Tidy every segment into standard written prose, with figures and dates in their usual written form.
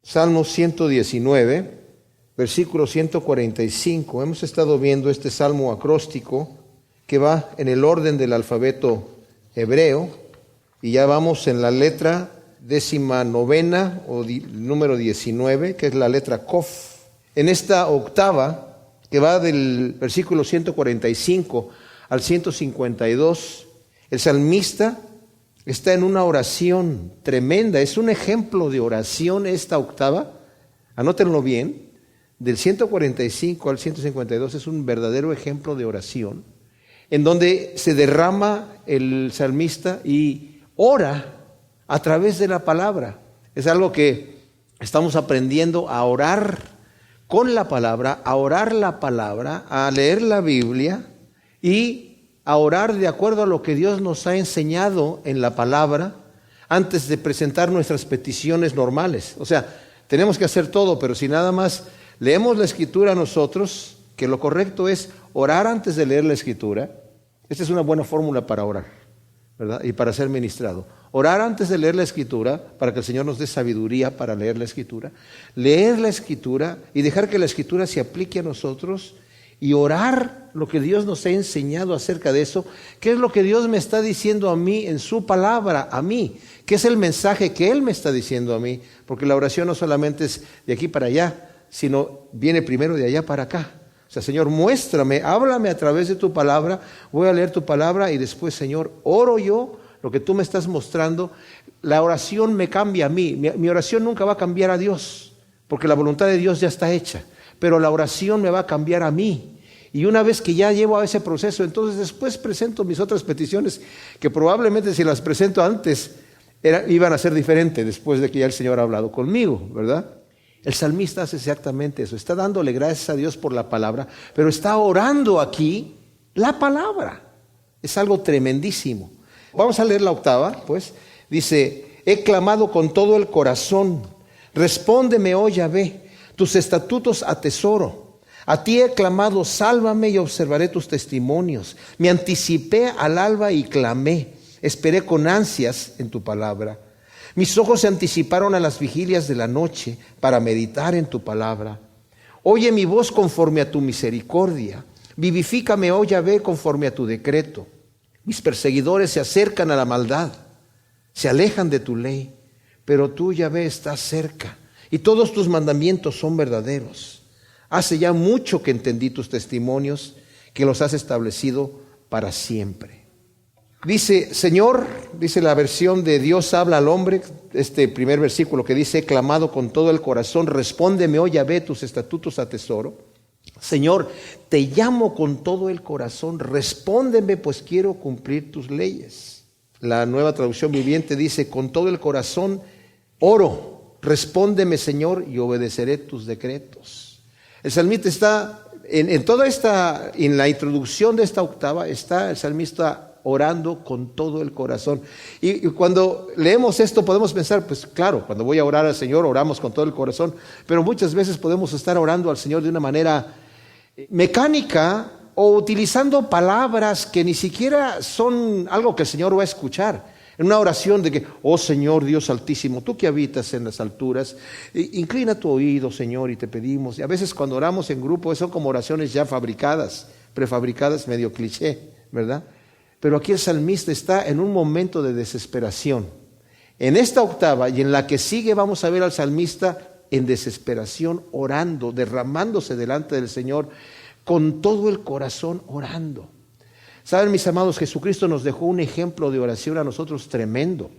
Salmo 119, versículo 145. Hemos estado viendo este salmo acróstico que va en el orden del alfabeto hebreo y ya vamos en la letra 19 o número 19, que es la letra Kof. En esta octava, que va del versículo 145 al 152, el salmista está en una oración tremenda. Es un ejemplo de oración esta octava. Anótenlo bien. Del 145 al 152 es un verdadero ejemplo de oración, en donde se derrama el salmista y ora a través de la palabra. Es algo que estamos aprendiendo a orar con la palabra, a orar la palabra, a leer la Biblia y a orar de acuerdo a lo que Dios nos ha enseñado en la palabra antes de presentar nuestras peticiones normales. O sea, tenemos que hacer todo, pero si nada más leemos la Escritura nosotros, que lo correcto es orar antes de leer la Escritura. Esta es una buena fórmula para orar, ¿verdad? Y para ser ministrado. Orar antes de leer la Escritura, para que el Señor nos dé sabiduría para leer la Escritura. Leer la Escritura y dejar que la Escritura se aplique a nosotros y orar lo que Dios nos ha enseñado acerca de eso. ¿Qué es lo que Dios me está diciendo a mí en su palabra, a mí? ¿Qué es el mensaje que Él me está diciendo a mí? Porque la oración no solamente es de aquí para allá, sino viene primero de allá para acá. O sea, Señor, muéstrame, háblame a través de tu palabra, voy a leer tu palabra y después, Señor, oro yo lo que tú me estás mostrando. La oración me cambia a mí. Mi oración nunca va a cambiar a Dios, porque la voluntad de Dios ya está hecha, pero la oración me va a cambiar a mí. Y una vez que ya llevo a ese proceso, entonces después presento mis otras peticiones, que probablemente si las presento antes, iban a ser diferentes después de que ya el Señor ha hablado conmigo, ¿verdad? El salmista hace exactamente eso, está dándole gracias a Dios por la palabra, pero está orando aquí la palabra. Es algo tremendísimo. Vamos a leer la octava, pues. Dice, he clamado con todo el corazón, respóndeme, oh Yahvé, tus estatutos atesoro. A ti he clamado, sálvame y observaré tus testimonios. Me anticipé al alba y clamé, esperé con ansias en tu palabra. Mis ojos se anticiparon a las vigilias de la noche para meditar en tu palabra. Oye mi voz conforme a tu misericordia. Vivifícame, oh Yahvé, conforme a tu decreto. Mis perseguidores se acercan a la maldad, se alejan de tu ley, pero tú, Yahvé, estás cerca y todos tus mandamientos son verdaderos. Hace ya mucho que entendí tus testimonios, que los has establecido para siempre. Dice, Señor, dice la versión de Dios habla al hombre, este primer versículo que dice, he clamado con todo el corazón, respóndeme, oh Yahvé, tus estatutos atesoro. Señor, te llamo con todo el corazón, respóndeme, pues quiero cumplir tus leyes. La Nueva Traducción Viviente dice, con todo el corazón oro, respóndeme, Señor, y obedeceré tus decretos. El salmista está, en la introducción de esta octava, está el salmista orando con todo el corazón. Y cuando leemos esto podemos pensar, pues claro, cuando voy a orar al Señor, oramos con todo el corazón, pero muchas veces podemos estar orando al Señor de una manera mecánica o utilizando palabras que ni siquiera son algo que el Señor va a escuchar. En una oración de que, oh Señor Dios Altísimo, tú que habitas en las alturas, inclina tu oído, Señor, y te pedimos. Y a veces cuando oramos en grupo son como oraciones ya fabricadas, prefabricadas, medio cliché, ¿verdad? Pero aquí el salmista está en un momento de desesperación. En esta octava y en la que sigue vamos a ver al salmista en desesperación, orando, derramándose delante del Señor, con todo el corazón orando. Saben, mis amados, Jesucristo nos dejó un ejemplo de oración a nosotros tremendo.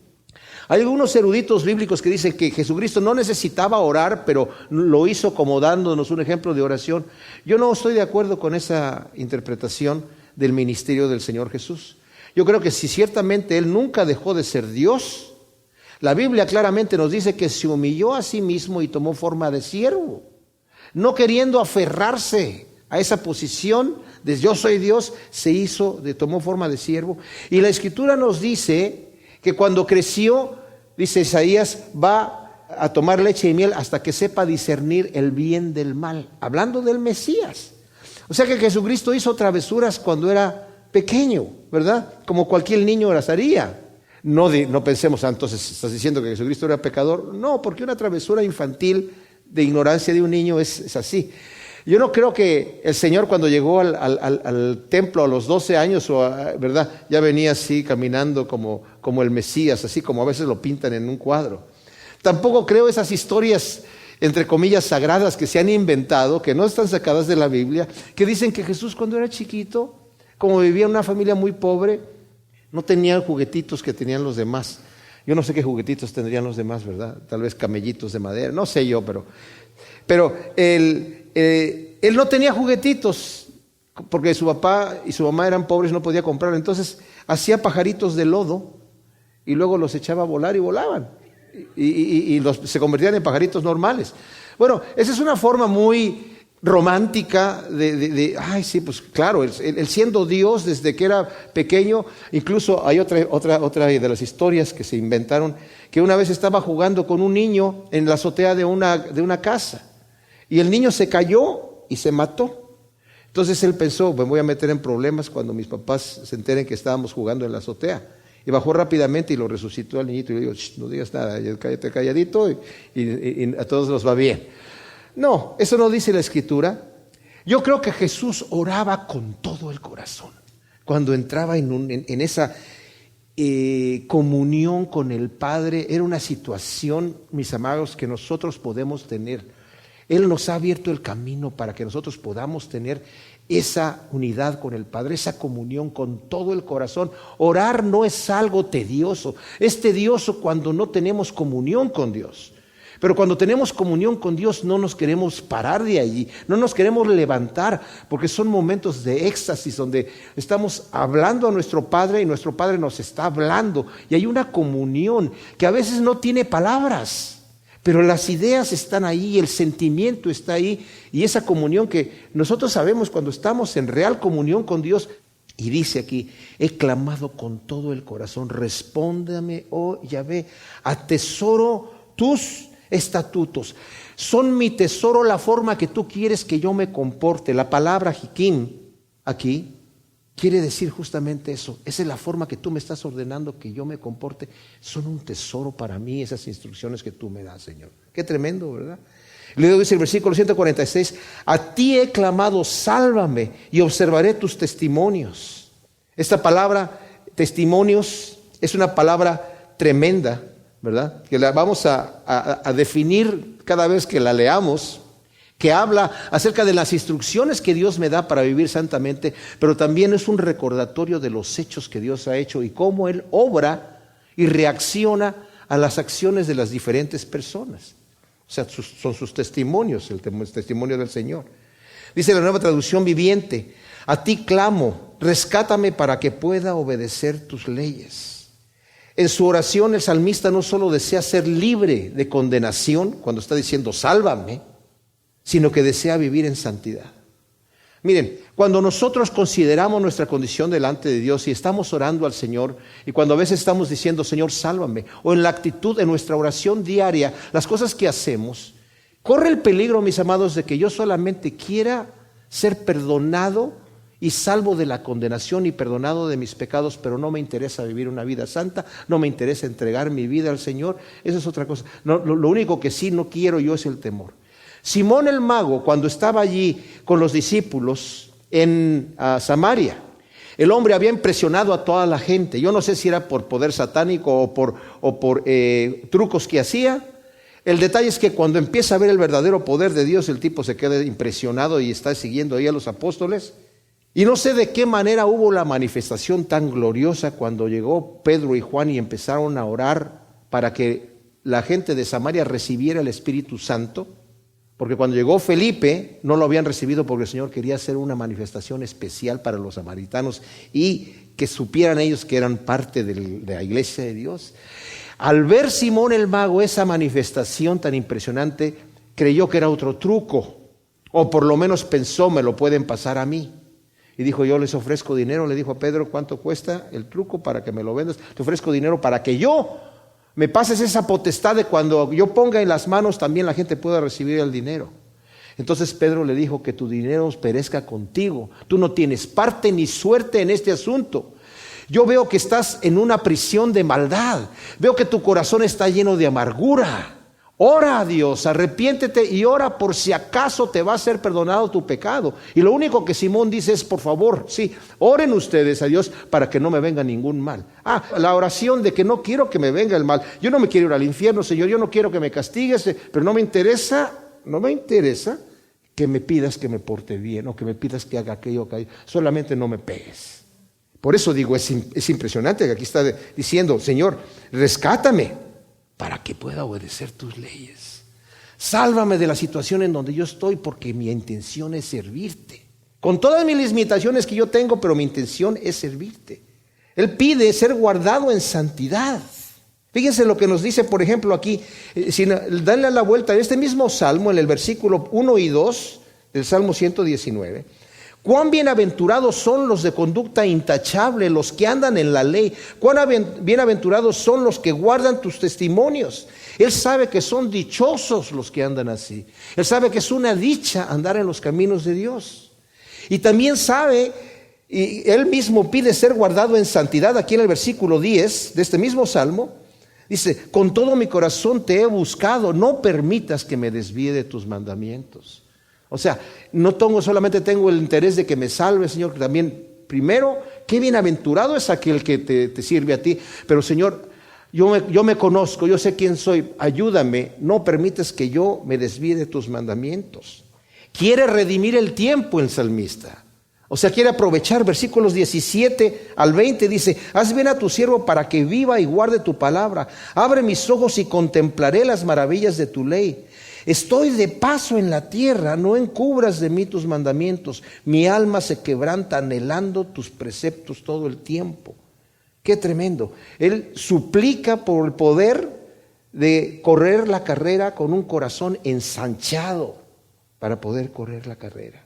Hay algunos eruditos bíblicos que dicen que Jesucristo no necesitaba orar, pero lo hizo como dándonos un ejemplo de oración. Yo no estoy de acuerdo con esa interpretación del ministerio del Señor Jesús. Yo creo que si ciertamente Él nunca dejó de ser Dios, la Biblia claramente nos dice que se humilló a sí mismo y tomó forma de siervo, no queriendo aferrarse a esa posición de yo soy Dios, tomó forma de siervo. Y la Escritura nos dice que cuando creció, dice Isaías, va a tomar leche y miel hasta que sepa discernir el bien del mal, hablando del Mesías. O sea que Jesucristo hizo travesuras cuando era pequeño, ¿verdad? Como cualquier niño las haría. No pensemos, entonces, ¿estás diciendo que Jesucristo era pecador? No, porque una travesura infantil de ignorancia de un niño es así. Yo no creo que el Señor cuando llegó al templo a los 12 años, ¿verdad? Ya venía así caminando como el Mesías, así como a veces lo pintan en un cuadro. Tampoco creo esas historias, entre comillas, sagradas que se han inventado, que no están sacadas de la Biblia, que dicen que Jesús cuando era chiquito, como vivía en una familia muy pobre, no tenía juguetitos que tenían los demás. Yo no sé qué juguetitos tendrían los demás, ¿verdad? Tal vez camellitos de madera, no sé yo, pero él no tenía juguetitos, porque su papá y su mamá eran pobres, no podía comprar. Entonces hacía pajaritos de lodo y luego los echaba a volar y volaban. Y se convertían en pajaritos normales. Bueno, esa es una forma muy romántica ay sí, pues claro, él siendo Dios desde que era pequeño. Incluso hay otra de las historias que se inventaron, que una vez estaba jugando con un niño en la azotea de una casa, y el niño se cayó y se mató. Entonces él pensó, me voy a meter en problemas cuando mis papás se enteren que estábamos jugando en la azotea. Y bajó rápidamente y lo resucitó al niñito y le dijo, no digas nada, cállate calladito y a todos nos va bien. No, eso no dice la Escritura. Yo creo que Jesús oraba con todo el corazón cuando entraba en esa comunión con el Padre. Era una situación, mis amados, que nosotros podemos tener. Él nos ha abierto el camino para que nosotros podamos tener esa unidad con el Padre, esa comunión con todo el corazón. Orar no es algo tedioso. Es tedioso cuando no tenemos comunión con Dios. Pero cuando tenemos comunión con Dios no nos queremos parar de allí, no nos queremos levantar, porque son momentos de éxtasis donde estamos hablando a nuestro Padre y nuestro Padre nos está hablando. Y hay una comunión que a veces no tiene palabras, pero las ideas están ahí, el sentimiento está ahí, y esa comunión que nosotros sabemos cuando estamos en real comunión con Dios. Y dice aquí, he clamado con todo el corazón, respóndame, oh Yahvé, atesoro tus estatutos. Son mi tesoro la forma que tú quieres que yo me comporte. La palabra hikim aquí quiere decir justamente eso. Esa es la forma que tú me estás ordenando que yo me comporte. Son un tesoro para mí esas instrucciones que tú me das, Señor. Qué tremendo, ¿verdad? Luego dice el versículo 146, a ti he clamado, sálvame y observaré tus testimonios. Esta palabra, testimonios, es una palabra tremenda, ¿verdad? Que la vamos a definir cada vez que la leamos, que habla acerca de las instrucciones que Dios me da para vivir santamente, pero también es un recordatorio de los hechos que Dios ha hecho y cómo Él obra y reacciona a las acciones de las diferentes personas. O sea, son sus testimonios, el testimonio del Señor. Dice la Nueva Traducción Viviente, a ti clamo, rescátame para que pueda obedecer tus leyes. En su oración el salmista no solo desea ser libre de condenación, cuando está diciendo sálvame, sino que desea vivir en santidad. Miren, cuando nosotros consideramos nuestra condición delante de Dios y estamos orando al Señor, y cuando a veces estamos diciendo Señor sálvame, o en la actitud de nuestra oración diaria, las cosas que hacemos, corre el peligro, mis amados, de que yo solamente quiera ser perdonado y salvo de la condenación y perdonado de mis pecados, pero no me interesa vivir una vida santa, no me interesa entregar mi vida al Señor. Eso es otra cosa. No, lo único que sí no quiero yo es el temor. Simón el mago, cuando estaba allí con los discípulos en Samaria, el hombre había impresionado a toda la gente. Yo no sé si era por poder satánico o por trucos que hacía. El detalle es que cuando empieza a ver el verdadero poder de Dios, el tipo se queda impresionado y está siguiendo ahí a los apóstoles. Y no sé de qué manera hubo la manifestación tan gloriosa cuando llegó Pedro y Juan y empezaron a orar para que la gente de Samaria recibiera el Espíritu Santo. Porque cuando llegó Felipe no lo habían recibido porque el Señor quería hacer una manifestación especial para los samaritanos y que supieran ellos que eran parte de la iglesia de Dios. Al ver Simón el mago esa manifestación tan impresionante, creyó que era otro truco, o por lo menos pensó, me lo pueden pasar a mí. Y dijo, yo les ofrezco dinero, le dijo a Pedro, ¿cuánto cuesta el truco para que me lo vendas? Te ofrezco dinero para que yo me pases esa potestad de cuando yo ponga en las manos también la gente pueda recibir el dinero. Entonces Pedro le dijo que tu dinero perezca contigo. Tú no tienes parte ni suerte en este asunto. Yo veo que estás en una prisión de maldad. Veo que tu corazón está lleno de amargura. Ora a Dios, arrepiéntete y ora por si acaso te va a ser perdonado tu pecado. Y lo único que Simón dice es, por favor, sí, oren ustedes a Dios para que no me venga ningún mal. La oración de que no quiero que me venga el mal. Yo no me quiero ir al infierno, Señor, yo no quiero que me castigues, pero no me interesa que me pidas que me porte bien o que me pidas que haga aquello, solamente no me pegues. Por eso digo, es impresionante que aquí está diciendo, Señor, rescátame para que pueda obedecer tus leyes. Sálvame de la situación en donde yo estoy, porque mi intención es servirte. Con todas mis limitaciones que yo tengo, pero mi intención es servirte. Él pide ser guardado en santidad. Fíjense lo que nos dice, por ejemplo, aquí, sin darle la vuelta, en este mismo salmo, en el versículo 1 y 2 del Salmo 119. Cuán bienaventurados son los de conducta intachable, los que andan en la ley. Cuán bienaventurados son los que guardan tus testimonios. Él sabe que son dichosos los que andan así. Él sabe que es una dicha andar en los caminos de Dios. Y también sabe, y él mismo pide ser guardado en santidad. Aquí en el versículo 10 de este mismo salmo, dice, con todo mi corazón te he buscado, no permitas que me desvíe de tus mandamientos. O sea, no solamente tengo el interés de que me salve, Señor, que también, primero, qué bienaventurado es aquel que te sirve a ti. Pero, Señor, yo me conozco, yo sé quién soy, ayúdame, no permites que yo me desvíe de tus mandamientos. Quiere redimir el tiempo el salmista. O sea, quiere aprovechar, versículos 17 al 20, dice, haz bien a tu siervo para que viva y guarde tu palabra. Abre mis ojos y contemplaré las maravillas de tu ley. Estoy de paso en la tierra, no encubras de mí tus mandamientos. Mi alma se quebranta anhelando tus preceptos todo el tiempo. Qué tremendo. Él suplica por el poder de correr la carrera con un corazón ensanchado para poder correr la carrera.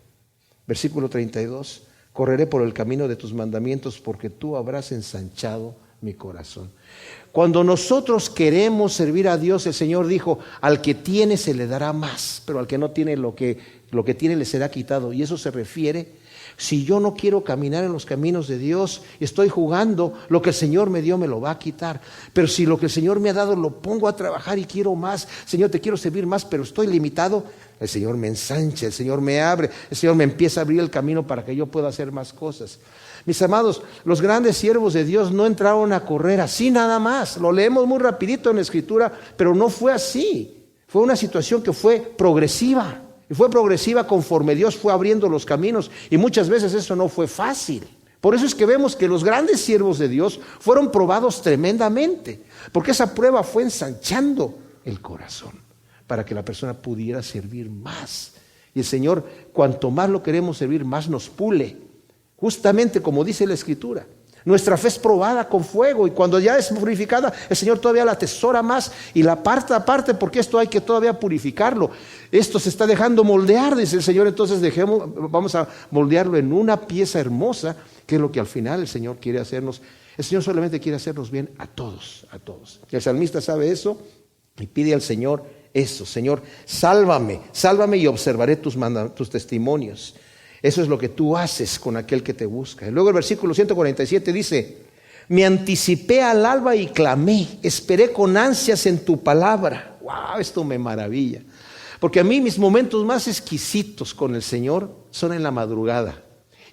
Versículo 32. Correré por el camino de tus mandamientos porque tú habrás ensanchado mi corazón. Cuando nosotros queremos servir a Dios, el Señor dijo, al que tiene se le dará más, pero al que no tiene lo que tiene le será quitado. Y eso se refiere, si yo no quiero caminar en los caminos de Dios, estoy jugando, lo que el Señor me dio me lo va a quitar. Pero si lo que el Señor me ha dado lo pongo a trabajar y quiero más, Señor, te quiero servir más, pero estoy limitado, el Señor me ensancha, el Señor me abre, el Señor me empieza a abrir el camino para que yo pueda hacer más cosas. Mis amados, los grandes siervos de Dios no entraron a correr así nada más. Lo leemos muy rapidito en la Escritura, pero no fue así. Fue una situación que fue progresiva. Y fue progresiva conforme Dios fue abriendo los caminos. Y muchas veces eso no fue fácil. Por eso es que vemos que los grandes siervos de Dios fueron probados tremendamente. Porque esa prueba fue ensanchando el corazón para que la persona pudiera servir más. Y el Señor, cuanto más lo queremos servir, más nos pule. Justamente como dice la Escritura, nuestra fe es probada con fuego y cuando ya es purificada, el Señor todavía la atesora más y la aparta aparte porque esto hay que todavía purificarlo. Esto se está dejando moldear, dice el Señor, entonces vamos a moldearlo en una pieza hermosa, que es lo que al final el Señor quiere hacernos. El Señor solamente quiere hacernos bien a todos, a todos. El salmista sabe eso y pide al Señor eso, Señor, sálvame y observaré tus testimonios. Eso es lo que tú haces con aquel que te busca. Y luego el versículo 147 dice, me anticipé al alba y clamé, esperé con ansias en tu palabra. Wow, esto me maravilla. Porque a mí mis momentos más exquisitos con el Señor son en la madrugada.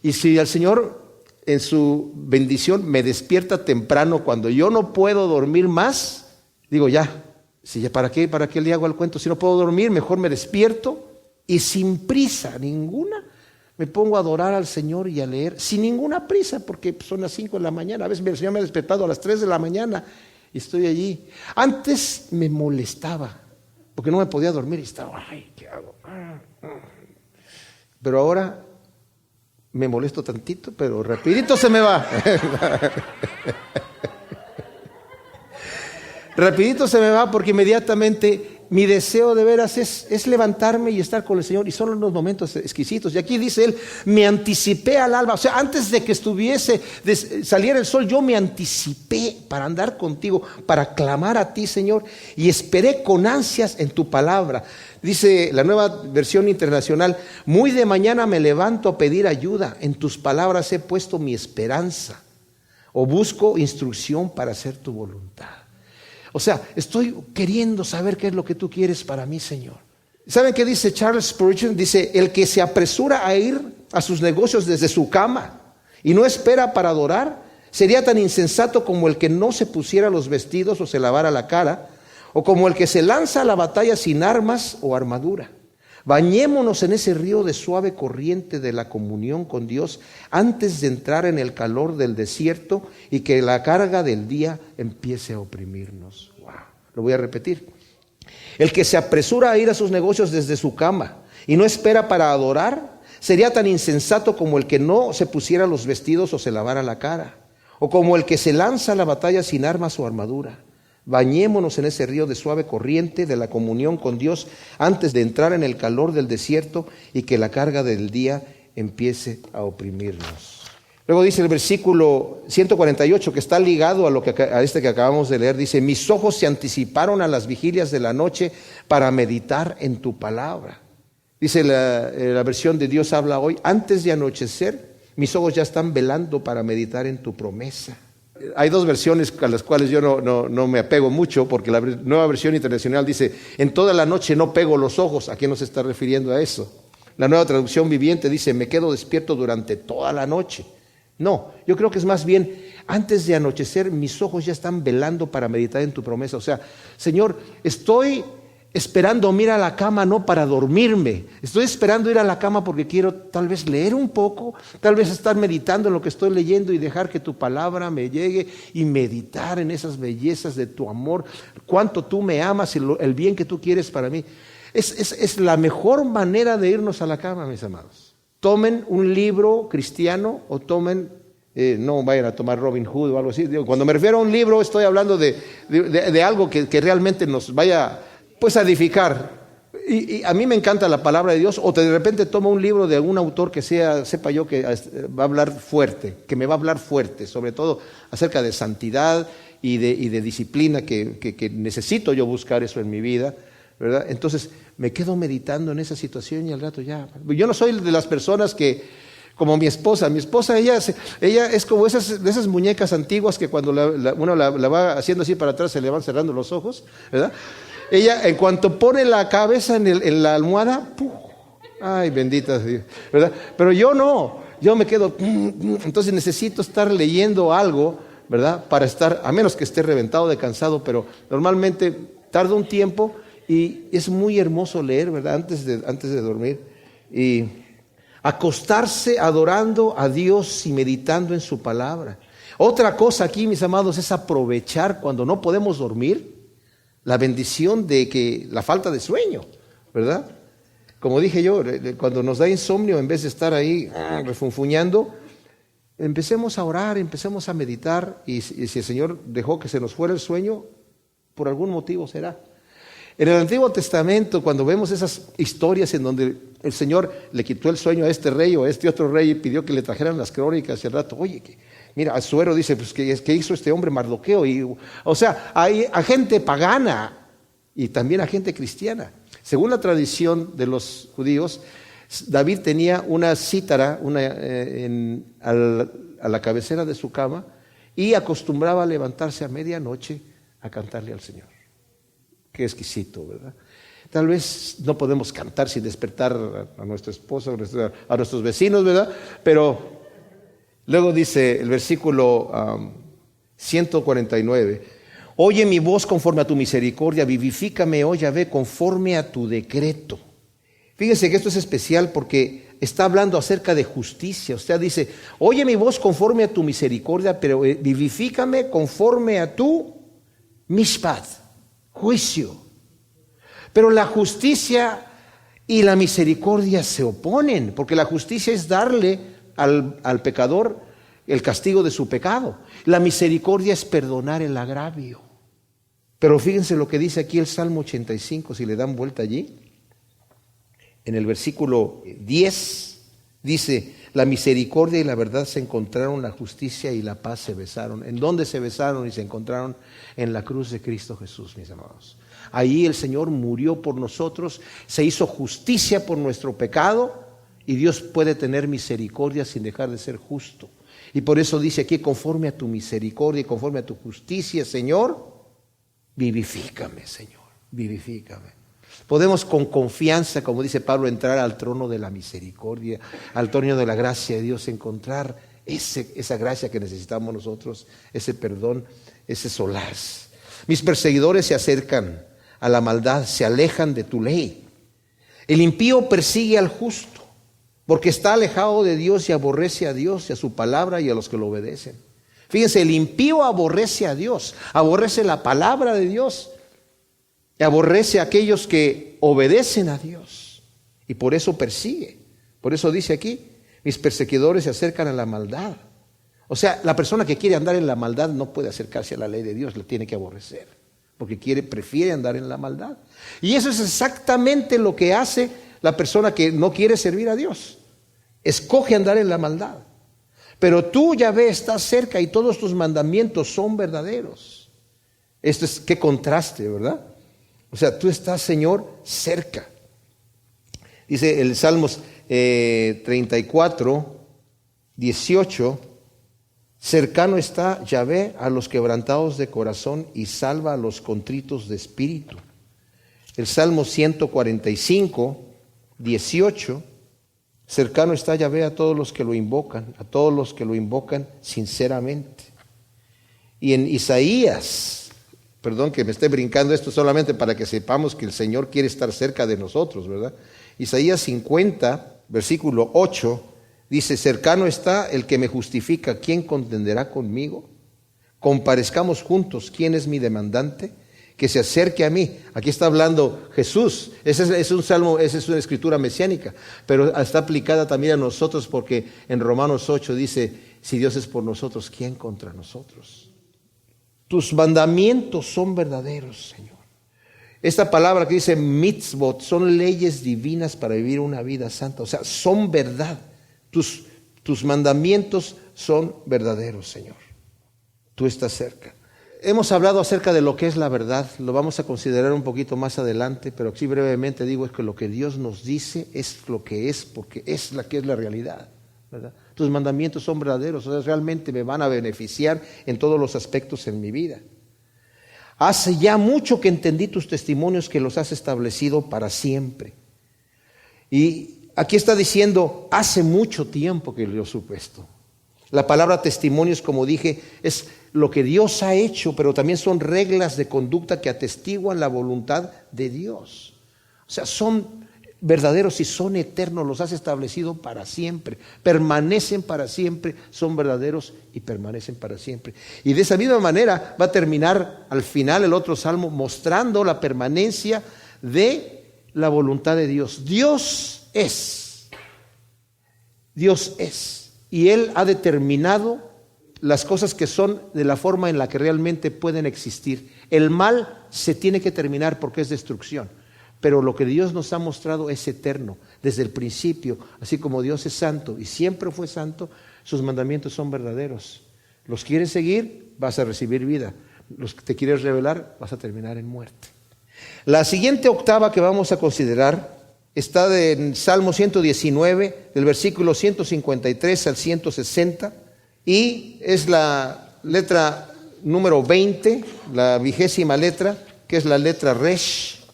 Y si el Señor en su bendición me despierta temprano cuando yo no puedo dormir más, digo ¿para qué le hago el cuento? Si no puedo dormir, mejor me despierto y sin prisa ninguna me pongo a adorar al Señor y a leer, sin ninguna prisa, porque son las 5 de la mañana. A veces el Señor me ha despertado a las 3 de la mañana y estoy allí. Antes me molestaba, porque no me podía dormir y estaba, ¿qué hago? Pero ahora me molesto tantito, pero rapidito se me va. Rapidito se me va porque inmediatamente mi deseo de veras es levantarme y estar con el Señor, y son unos momentos exquisitos. Y aquí dice él, me anticipé al alba. O sea, antes de que saliera el sol, yo me anticipé para andar contigo, para clamar a ti, Señor, y esperé con ansias en tu palabra. Dice la Nueva Versión Internacional, muy de mañana me levanto a pedir ayuda, en tus palabras he puesto mi esperanza. o busco instrucción para hacer tu voluntad. O sea, estoy queriendo saber qué es lo que tú quieres para mí, Señor. ¿Saben qué dice Charles Spurgeon? Dice, el que se apresura a ir a sus negocios desde su cama y no espera para adorar, sería tan insensato como el que no se pusiera los vestidos o se lavara la cara, o como el que se lanza a la batalla sin armas o armadura. Bañémonos en ese río de suave corriente de la comunión con Dios antes de entrar en el calor del desierto y que la carga del día empiece a oprimirnos. Wow. Lo voy a repetir. El que se apresura a ir a sus negocios desde su cama y no espera para adorar, sería tan insensato como el que no se pusiera los vestidos o se lavara la cara, o como el que se lanza a la batalla sin armas o armadura. Bañémonos en ese río de suave corriente de la comunión con Dios antes de entrar en el calor del desierto y que la carga del día empiece a oprimirnos. Luego dice el versículo 148, que está ligado a este que acabamos de leer, dice, mis ojos se anticiparon a las vigilias de la noche para meditar en tu palabra. Dice la versión de Dios habla hoy, antes de anochecer, mis ojos ya están velando para meditar en tu promesa. Hay dos versiones a las cuales yo no me apego mucho, porque la nueva versión internacional dice, en toda la noche no pego los ojos. ¿A quién nos está refiriendo a eso? La nueva traducción viviente dice, me quedo despierto durante toda la noche. No, yo creo que es más bien, antes de anochecer, mis ojos ya están velando para meditar en tu promesa. O sea, Señor, estoy esperando ir a la cama no para dormirme, estoy esperando ir a la cama porque quiero tal vez leer un poco, tal vez estar meditando en lo que estoy leyendo y dejar que tu palabra me llegue y meditar en esas bellezas de tu amor, cuánto tú me amas y el bien que tú quieres para mí. Es la mejor manera de irnos a la cama, mis amados. Tomen un libro cristiano o tomen, no vayan a tomar Robin Hood o algo así. Cuando me refiero a un libro estoy hablando de algo que realmente nos vaya pues a edificar. Y a mí me encanta la palabra de Dios, o de repente toma un libro de algún autor que sepa yo que va a hablar fuerte, que me va a hablar fuerte, sobre todo acerca de santidad y de disciplina, que necesito yo buscar eso en mi vida, ¿verdad? Entonces me quedo meditando en esa situación y al rato ya. Yo no soy de las personas que, como mi esposa, ella es como de esas muñecas antiguas que cuando uno la va haciendo así para atrás se le van cerrando los ojos, ¿verdad? Ella, en cuanto pone la cabeza en la almohada, ¡puf! Ay, bendita Dios, ¿verdad? Pero yo no, yo me quedo, entonces necesito estar leyendo algo, ¿verdad? Para estar, a menos que esté reventado de cansado, pero normalmente tarda un tiempo y es muy hermoso leer, ¿verdad? Antes de dormir y acostarse adorando a Dios y meditando en su palabra. Otra cosa aquí, mis amados, es aprovechar cuando no podemos dormir la bendición de que la falta de sueño, ¿verdad? Como dije yo, cuando nos da insomnio, en vez de estar ahí refunfuñando, empecemos a orar, empecemos a meditar, y si el Señor dejó que se nos fuera el sueño, por algún motivo será. En el Antiguo Testamento, cuando vemos esas historias en donde el Señor le quitó el sueño a este rey o a este otro rey y pidió que le trajeran las crónicas y al rato, oye, mira, Asuero dice, pues, ¿qué hizo este hombre Mardoqueo? O sea, hay a gente pagana y también a gente cristiana. Según la tradición de los judíos, David tenía una cítara a la cabecera de su cama y acostumbraba a levantarse a medianoche a cantarle al Señor. Qué exquisito, ¿verdad? Tal vez no podemos cantar sin despertar a nuestra esposa, a nuestros vecinos, ¿verdad? Pero luego dice el versículo 149, oye mi voz conforme a tu misericordia, vivifícame, oh Yahvé, conforme a tu decreto. Fíjense que esto es especial porque está hablando acerca de justicia. Usted dice, oye mi voz conforme a tu misericordia, pero vivifícame conforme a tu mishpat, juicio. Pero la justicia y la misericordia se oponen, porque la justicia es darle al pecador el castigo de su pecado. La misericordia es perdonar el agravio. Pero fíjense lo que dice aquí el Salmo 85, si le dan vuelta allí. En el versículo 10 dice, la misericordia y la verdad se encontraron, la justicia y la paz se besaron. ¿En dónde se besaron y se encontraron? En la cruz de Cristo Jesús, mis amados. Ahí el Señor murió por nosotros, se hizo justicia por nuestro pecado y Dios puede tener misericordia sin dejar de ser justo. Y por eso dice aquí, conforme a tu misericordia y conforme a tu justicia, Señor, vivifícame, Señor, vivifícame. Podemos con confianza, como dice Pablo, entrar al trono de la misericordia, al trono de la gracia de Dios, encontrar esa gracia que necesitamos nosotros, ese perdón, ese solaz. Mis perseguidores se acercan a la maldad, se alejan de tu ley. El impío persigue al justo, porque está alejado de Dios y aborrece a Dios y a su palabra y a los que lo obedecen. Fíjense, el impío aborrece a Dios, aborrece la palabra de Dios, y aborrece a aquellos que obedecen a Dios, y por eso persigue. Por eso dice aquí, mis perseguidores se acercan a la maldad. O sea, la persona que quiere andar en la maldad no puede acercarse a la ley de Dios, la tiene que aborrecer, porque prefiere andar en la maldad. Y eso es exactamente lo que hace la persona que no quiere servir a Dios. Escoge andar en la maldad. Pero tú, Yahvé, estás cerca y todos tus mandamientos son verdaderos. Esto es, qué contraste, ¿verdad? O sea, tú estás, Señor, cerca. Dice el Salmos 34, 18, cercano está Yahvé a los quebrantados de corazón y salva a los contritos de espíritu. El Salmo 145, 18, cercano está Yahvé a todos los que lo invocan, a todos los que lo invocan sinceramente. Y en Isaías, perdón que me esté brincando esto solamente para que sepamos que el Señor quiere estar cerca de nosotros, ¿verdad? Isaías 50, versículo 8, dice, cercano está el que me justifica, ¿quién contenderá conmigo? Comparezcamos juntos, ¿quién es mi demandante? Que se acerque a mí. Aquí está hablando Jesús. Ese es un salmo, esa es una escritura mesiánica, pero está aplicada también a nosotros porque en Romanos 8 dice, si Dios es por nosotros, ¿quién contra nosotros? Tus mandamientos son verdaderos, Señor. Esta palabra que dice mitzvot son leyes divinas para vivir una vida santa. O sea, son verdad. Tus mandamientos son verdaderos, Señor. Tú estás cerca. Hemos hablado acerca de lo que es la verdad, lo vamos a considerar un poquito más adelante, pero aquí brevemente digo es que lo que Dios nos dice es lo que es, porque es la que es la realidad, ¿verdad? Tus mandamientos son verdaderos, o sea, realmente me van a beneficiar en todos los aspectos en mi vida. Hace ya mucho que entendí tus testimonios, que los has establecido para siempre. Y aquí está diciendo, hace mucho tiempo que yo supe esto. La palabra testimonios, como dije, es lo que Dios ha hecho, pero también son reglas de conducta que atestiguan la voluntad de Dios. O sea, son verdaderos y son eternos, los has establecido para siempre, permanecen para siempre, son verdaderos y permanecen para siempre. Y de esa misma manera va a terminar al final el otro salmo mostrando la permanencia de la voluntad de Dios. Dios es. Y Él ha determinado las cosas que son de la forma en la que realmente pueden existir. El mal se tiene que terminar porque es destrucción, pero lo que Dios nos ha mostrado es eterno, desde el principio. Así como Dios es santo y siempre fue santo, sus mandamientos son verdaderos. Los quieres seguir, vas a recibir vida. Los que te quieres rebelar, vas a terminar en muerte. La siguiente octava que vamos a considerar está en Salmo 119, del versículo 153 al 160, y es la letra número 20, la 20ª letra, que es la letra Resh.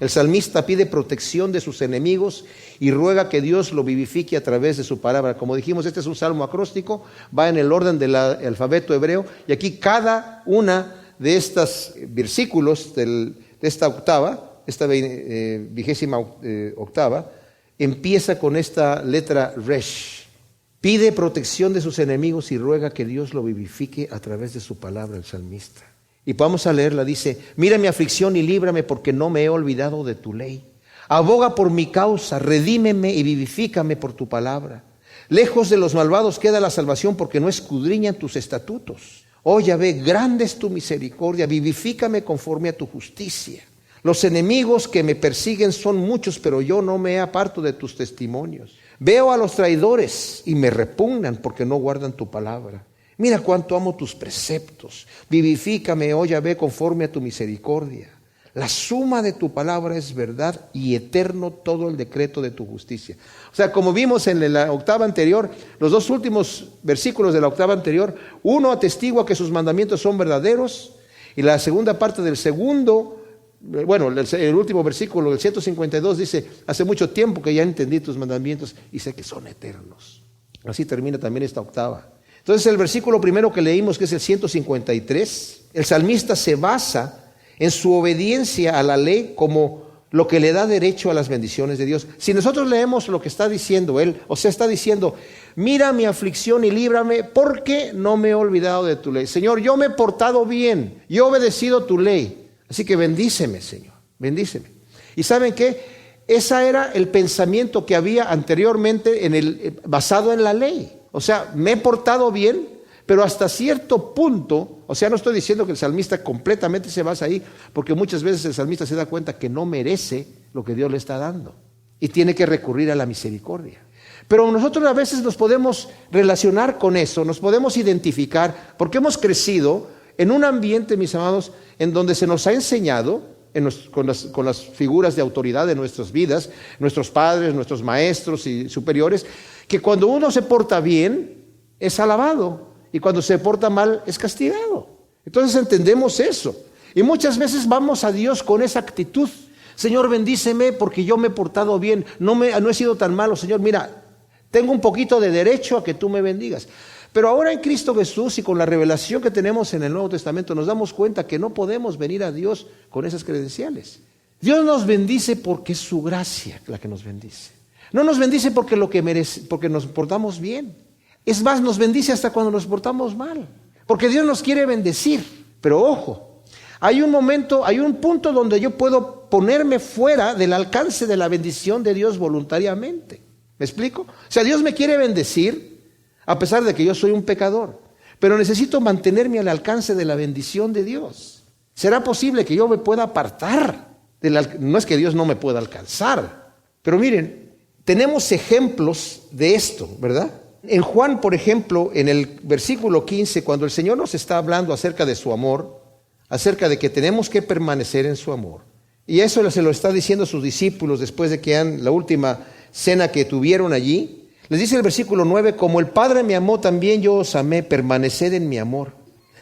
El salmista pide protección de sus enemigos y ruega que Dios lo vivifique a través de su palabra. Como dijimos, este es un salmo acróstico, va en el orden del alfabeto hebreo, y aquí cada una de estos versículos de esta octava, esta 20ª octava, empieza con esta letra Resh. Pide protección de sus enemigos y ruega que Dios lo vivifique a través de su palabra, el salmista. Y vamos a leerla, dice, mira mi aflicción y líbrame porque no me he olvidado de tu ley. Aboga por mi causa, redímeme y vivifícame por tu palabra. Lejos de los malvados queda la salvación porque no escudriñan tus estatutos. Oh Yahvé, grande es tu misericordia, vivifícame conforme a tu justicia. Los enemigos que me persiguen son muchos, pero yo no me aparto de tus testimonios. Veo a los traidores y me repugnan porque no guardan tu palabra. Mira cuánto amo tus preceptos. Vivifícame, oh Yahvé, conforme a tu misericordia. La suma de tu palabra es verdad y eterno todo el decreto de tu justicia. O sea, como vimos en la octava anterior, los dos últimos versículos de la octava anterior, uno atestigua que sus mandamientos son verdaderos y la segunda parte del segundo, bueno, el último versículo del 152 dice, hace mucho tiempo que ya entendí tus mandamientos y sé que son eternos. Así termina también esta octava. Entonces el versículo primero que leímos, que es el 153, el salmista se basa en su obediencia a la ley como lo que le da derecho a las bendiciones de Dios. Si nosotros leemos lo que está diciendo él, o sea, está diciendo, mira mi aflicción y líbrame porque no me he olvidado de tu ley. Señor, yo me he portado bien, yo he obedecido tu ley, así que bendíceme, Señor, bendíceme. ¿Y saben qué? Ese era el pensamiento que había anteriormente basado en la ley. O sea, me he portado bien, pero hasta cierto punto, o sea, no estoy diciendo que el salmista completamente se basa ahí, porque muchas veces el salmista se da cuenta que no merece lo que Dios le está dando y tiene que recurrir a la misericordia. Pero nosotros a veces nos podemos relacionar con eso, nos podemos identificar, porque hemos crecido en un ambiente, mis amados, en donde se nos ha enseñado, con las figuras de autoridad de nuestras vidas, nuestros padres, nuestros maestros y superiores, que cuando uno se porta bien, es alabado. Y cuando se porta mal, es castigado. Entonces entendemos eso. Y muchas veces vamos a Dios con esa actitud. Señor, bendíceme porque yo me he portado bien. No he sido tan malo. Señor, mira, tengo un poquito de derecho a que tú me bendigas. Pero ahora en Cristo Jesús y con la revelación que tenemos en el Nuevo Testamento, nos damos cuenta que no podemos venir a Dios con esas credenciales. Dios nos bendice porque es su gracia la que nos bendice. No nos bendice porque nos portamos bien. Es más, nos bendice hasta cuando nos portamos mal, porque Dios nos quiere bendecir. Pero ojo, hay un punto donde yo puedo ponerme fuera del alcance de la bendición de Dios voluntariamente. ¿Me explico? O sea, Dios me quiere bendecir a pesar de que yo soy un pecador, pero necesito mantenerme al alcance de la bendición de Dios. ¿Será posible que yo me pueda apartar? No es que Dios no me pueda alcanzar, pero miren, tenemos ejemplos de esto, ¿verdad? En Juan, por ejemplo, en el versículo 15, cuando el Señor nos está hablando acerca de su amor, acerca de que tenemos que permanecer en su amor, y eso se lo está diciendo a sus discípulos después de que la última cena que tuvieron allí, les dice el versículo 9, como el Padre me amó, también yo os amé, permaneced en mi amor.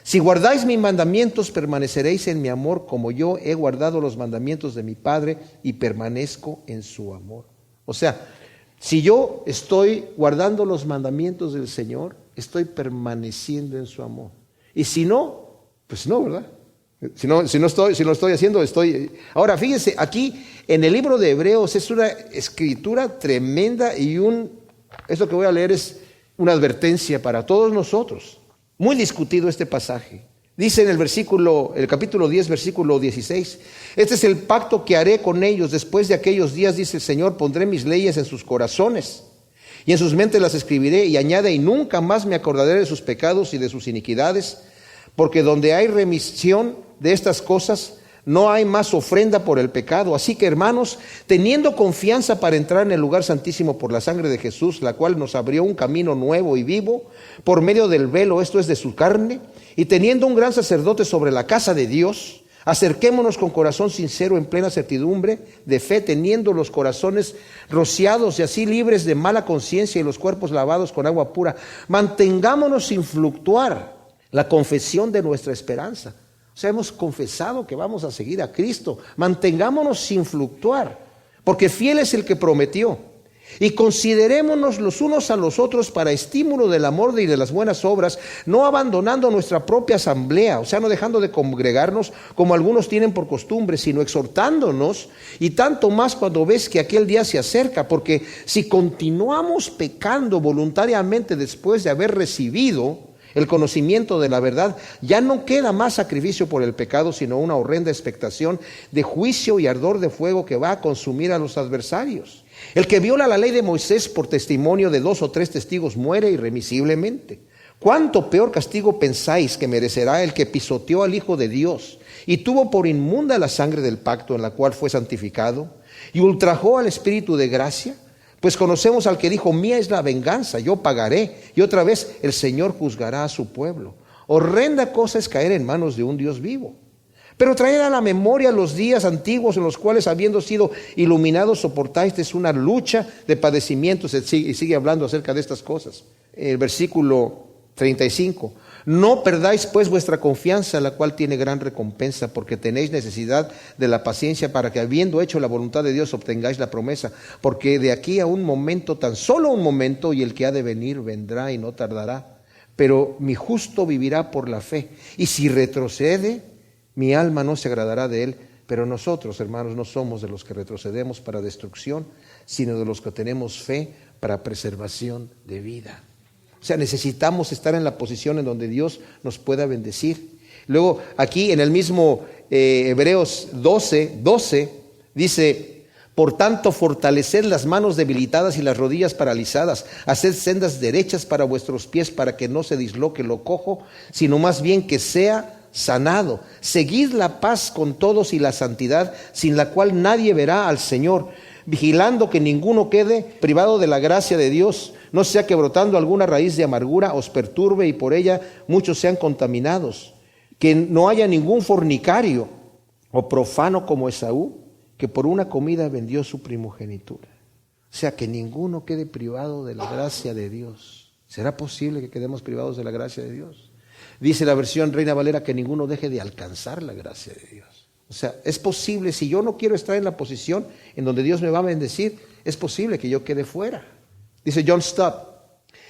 Si guardáis mis mandamientos, permaneceréis en mi amor, como yo he guardado los mandamientos de mi Padre y permanezco en su amor. O sea, si yo estoy guardando los mandamientos del Señor, estoy permaneciendo en su amor. Y si no, pues no, ¿verdad? Si no lo estoy haciendo, estoy... Ahora, fíjense, aquí en el libro de Hebreos es una escritura tremenda y esto que voy a leer es una advertencia para todos nosotros. Muy discutido este pasaje. Dice en el capítulo 10, versículo 16, este es el pacto que haré con ellos después de aquellos días, dice el Señor, pondré mis leyes en sus corazones y en sus mentes las escribiré, y añade, y nunca más me acordaré de sus pecados y de sus iniquidades, porque donde hay remisión de estas cosas, no hay más ofrenda por el pecado. Así que, hermanos, teniendo confianza para entrar en el lugar santísimo por la sangre de Jesús, la cual nos abrió un camino nuevo y vivo por medio del velo, esto es de su carne, y teniendo un gran sacerdote sobre la casa de Dios, acerquémonos con corazón sincero en plena certidumbre de fe, teniendo los corazones rociados y así libres de mala conciencia y los cuerpos lavados con agua pura. Mantengámonos sin fluctuar la confesión de nuestra esperanza. O sea, hemos confesado que vamos a seguir a Cristo. Mantengámonos sin fluctuar, porque fiel es el que prometió. Y considerémonos los unos a los otros para estímulo del amor y de las buenas obras, no abandonando nuestra propia asamblea, o sea, no dejando de congregarnos como algunos tienen por costumbre, sino exhortándonos, y tanto más cuando ves que aquel día se acerca, porque si continuamos pecando voluntariamente después de haber recibido el conocimiento de la verdad, ya no queda más sacrificio por el pecado, sino una horrenda expectación de juicio y ardor de fuego que va a consumir a los adversarios. El que viola la ley de Moisés por testimonio de 2 o 3 testigos muere irremisiblemente. ¿Cuánto peor castigo pensáis que merecerá el que pisoteó al Hijo de Dios y tuvo por inmunda la sangre del pacto en la cual fue santificado y ultrajó al Espíritu de gracia? Pues conocemos al que dijo, mía es la venganza, yo pagaré. Y otra vez, el Señor juzgará a su pueblo. Horrenda cosa es caer en manos de un Dios vivo. Pero traer a la memoria los días antiguos en los cuales, habiendo sido iluminados, soportasteis una lucha de padecimientos. Y sigue hablando acerca de estas cosas. El versículo 35. No perdáis pues vuestra confianza, la cual tiene gran recompensa, porque tenéis necesidad de la paciencia, para que, habiendo hecho la voluntad de Dios, obtengáis la promesa. Porque de aquí a un momento, tan solo un momento, y el que ha de venir vendrá y no tardará. Pero mi justo vivirá por la fe. Y si retrocede, mi alma no se agradará de él. Pero nosotros, hermanos, no somos de los que retrocedemos para destrucción, sino de los que tenemos fe para preservación de vida. O sea, necesitamos estar en la posición en donde Dios nos pueda bendecir. Luego, aquí en el mismo Hebreos 12, dice: por tanto, fortaleced las manos debilitadas y las rodillas paralizadas, haced sendas derechas para vuestros pies, para que no se disloque lo cojo, sino más bien que sea sanado. Seguid la paz con todos y la santidad, sin la cual nadie verá al Señor, vigilando que ninguno quede privado de la gracia de Dios, no sea que brotando alguna raíz de amargura os perturbe y por ella muchos sean contaminados. Que no haya ningún fornicario o profano como Esaú, que por una comida vendió su primogenitura. O sea, que ninguno quede privado de la gracia de Dios. ¿Será posible que quedemos privados de la gracia de Dios? Dice la versión Reina Valera que ninguno deje de alcanzar la gracia de Dios. O sea, es posible, si yo no quiero estar en la posición en donde Dios me va a bendecir, es posible que yo quede fuera. Dice John Stott: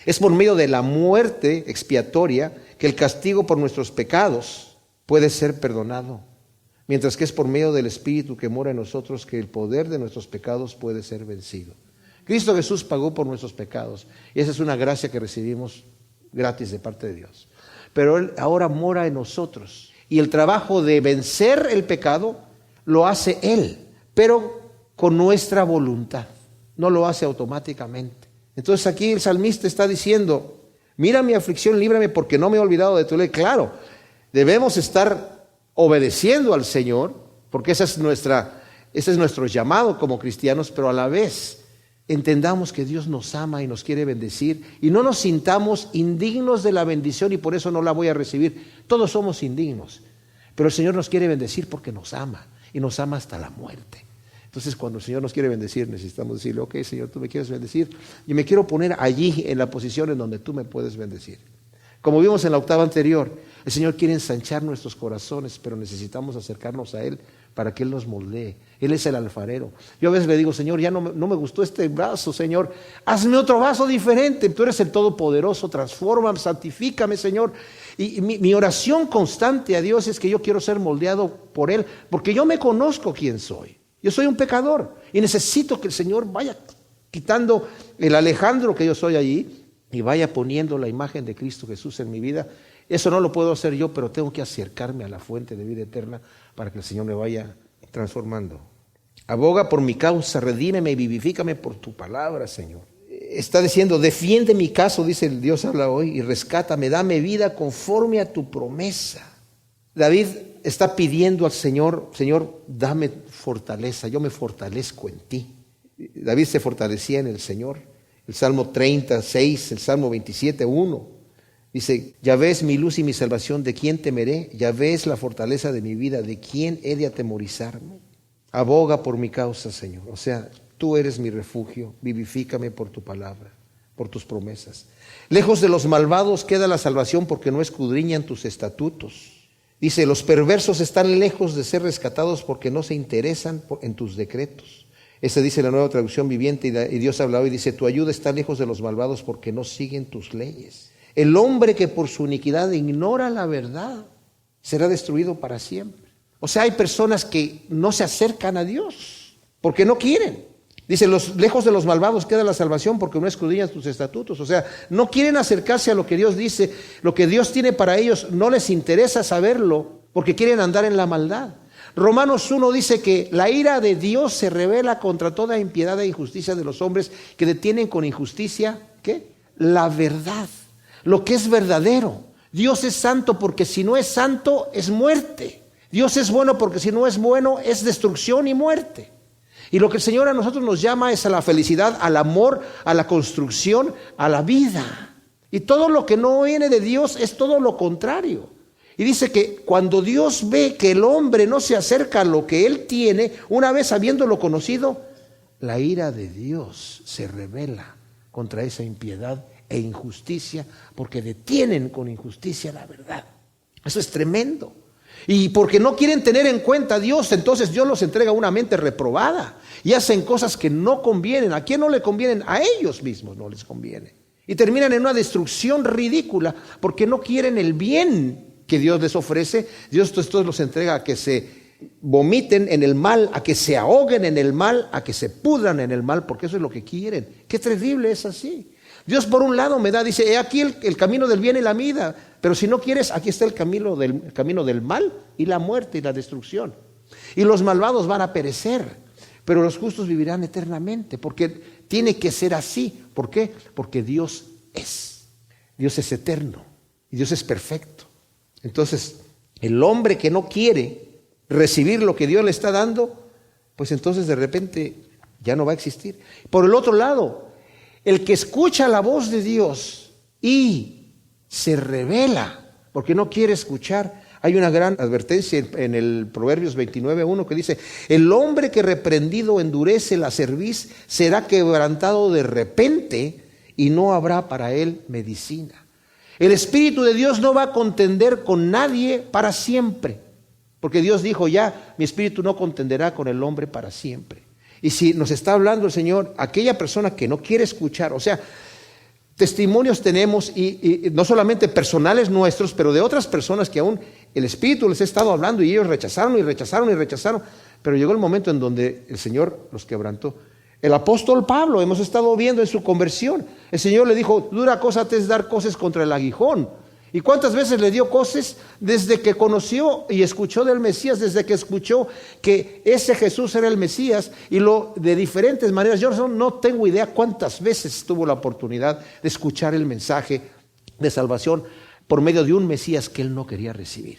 es por medio de la muerte expiatoria que el castigo por nuestros pecados puede ser perdonado, mientras que es por medio del Espíritu que mora en nosotros que el poder de nuestros pecados puede ser vencido. Cristo Jesús pagó por nuestros pecados, y esa es una gracia que recibimos gratis de parte de Dios. Pero Él ahora mora en nosotros, y el trabajo de vencer el pecado lo hace Él, pero con nuestra voluntad, no lo hace automáticamente. Entonces aquí el salmista está diciendo: mira mi aflicción, líbrame, porque no me he olvidado de tu ley. Claro, debemos estar obedeciendo al Señor, porque ese es nuestro llamado como cristianos, pero a la vez entendamos que Dios nos ama y nos quiere bendecir, y no nos sintamos indignos de la bendición y por eso no la voy a recibir. Todos somos indignos, pero el Señor nos quiere bendecir porque nos ama, y nos ama hasta la muerte. Entonces, cuando el Señor nos quiere bendecir, necesitamos decirle: ok, Señor, tú me quieres bendecir, y me quiero poner allí en la posición en donde tú me puedes bendecir. Como vimos en la octava anterior, el Señor quiere ensanchar nuestros corazones, pero necesitamos acercarnos a Él para que Él nos moldee. Él es el alfarero. Yo a veces le digo: Señor, ya no me gustó este vaso, Señor, hazme otro vaso diferente. Tú eres el Todopoderoso, transfórmame, santifícame, Señor. Y mi oración constante a Dios es que yo quiero ser moldeado por Él, porque yo me conozco quién soy. Yo soy un pecador y necesito que el Señor vaya quitando el Alejandro que yo soy allí y vaya poniendo la imagen de Cristo Jesús en mi vida. Eso no lo puedo hacer yo, pero tengo que acercarme a la fuente de vida eterna para que el Señor me vaya transformando. Aboga por mi causa, redímeme y vivifícame por tu palabra, Señor. Está diciendo: defiende mi caso, dice el Dios habla hoy, y rescátame, dame vida conforme a tu promesa. David está pidiendo al Señor: Señor, dame fortaleza, yo me fortalezco en ti. David se fortalecía en el Señor. El Salmo 36, el Salmo 27, 1. Dice: Yahvé es mi luz y mi salvación, ¿de quién temeré? Yahvé es la fortaleza de mi vida, ¿de quién he de atemorizarme? Aboga por mi causa, Señor. O sea, tú eres mi refugio, vivifícame por tu palabra, por tus promesas. Lejos de los malvados queda la salvación, porque no escudriñan tus estatutos. Dice: los perversos están lejos de ser rescatados, porque no se interesan en tus decretos. Esa dice la Nueva Traducción Viviente, y Dios habla hoy, dice: tu ayuda está lejos de los malvados, porque no siguen tus leyes. El hombre que por su iniquidad ignora la verdad será destruido para siempre. O sea, hay personas que no se acercan a Dios porque no quieren. Dice: lejos de los malvados queda la salvación, porque no escudriñan tus estatutos. O sea, no quieren acercarse a lo que Dios dice, lo que Dios tiene para ellos, no les interesa saberlo porque quieren andar en la maldad. Romanos 1 dice que la ira de Dios se revela contra toda impiedad e injusticia de los hombres que detienen con injusticia, ¿qué? La verdad, lo que es verdadero. Dios es santo, porque si no es santo es muerte. Dios es bueno, porque si no es bueno es destrucción y muerte. Y lo que el Señor a nosotros nos llama es a la felicidad, al amor, a la construcción, a la vida. Y todo lo que no viene de Dios es todo lo contrario. Y dice que cuando Dios ve que el hombre no se acerca a lo que él tiene, una vez habiéndolo conocido, la ira de Dios se revela contra esa impiedad e injusticia, porque detienen con injusticia la verdad. Eso es tremendo. Y porque no quieren tener en cuenta a Dios, entonces Dios los entrega a una mente reprobada y hacen cosas que no convienen. ¿A quién no le convienen? A ellos mismos no les conviene. Y terminan en una destrucción ridícula porque no quieren el bien que Dios les ofrece. Dios entonces los entrega a que se vomiten en el mal, a que se ahoguen en el mal, a que se pudran en el mal, porque eso es lo que quieren. Qué terrible es así. Dios por un lado me da, dice, he aquí el camino del bien y la vida, pero si no quieres, aquí está el camino del mal y la muerte y la destrucción. Y los malvados van a perecer, pero los justos vivirán eternamente, porque tiene que ser así. ¿Por qué? Porque Dios es eterno y Dios es perfecto. Entonces, el hombre que no quiere recibir lo que Dios le está dando, pues entonces de repente ya no va a existir. Por el otro lado, el que escucha la voz de Dios y se rebela porque no quiere escuchar, hay una gran advertencia en el Proverbios 29:1 que dice, el hombre que reprendido endurece la cerviz será quebrantado de repente y no habrá para él medicina. El Espíritu de Dios no va a contender con nadie para siempre, porque Dios dijo ya, mi Espíritu no contenderá con el hombre para siempre. Y si nos está hablando el Señor, aquella persona que no quiere escuchar, o sea, testimonios tenemos y no solamente personales nuestros, pero de otras personas que aún el Espíritu les ha estado hablando y ellos rechazaron y rechazaron y rechazaron, pero llegó el momento en donde el Señor los quebrantó. El apóstol Pablo, hemos estado viendo en su conversión, el Señor le dijo, dura cosa te es dar coces contra el aguijón. ¿Y cuántas veces le dio coces? Desde que conoció y escuchó del Mesías, desde que escuchó que ese Jesús era el Mesías, y de diferentes maneras. Yo no tengo idea cuántas veces tuvo la oportunidad de escuchar el mensaje de salvación por medio de un Mesías que él no quería recibir.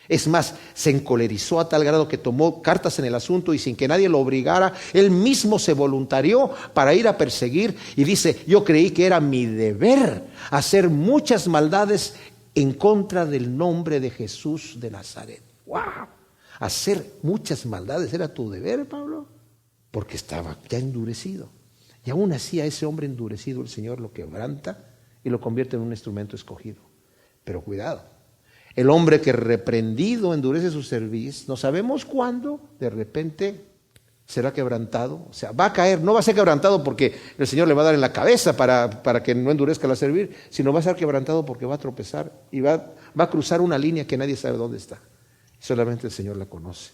Es más, se encolerizó a tal grado que tomó cartas en el asunto y sin que nadie lo obligara, él mismo se voluntarió para ir a perseguir y dice, yo creí que era mi deber hacer muchas maldades en contra del nombre de Jesús de Nazaret. ¡Wow! Hacer muchas maldades era tu deber, Pablo, porque estaba ya endurecido. Y aún así a ese hombre endurecido el Señor lo quebranta y lo convierte en un instrumento escogido. Pero cuidado, el hombre que reprendido endurece su cerviz, no sabemos cuándo, de repente será quebrantado, o sea, va a caer, no va a ser quebrantado porque el Señor le va a dar en la cabeza para que no endurezca la cerviz, sino va a ser quebrantado porque va a tropezar y va a cruzar una línea que nadie sabe dónde está. Solamente el Señor la conoce.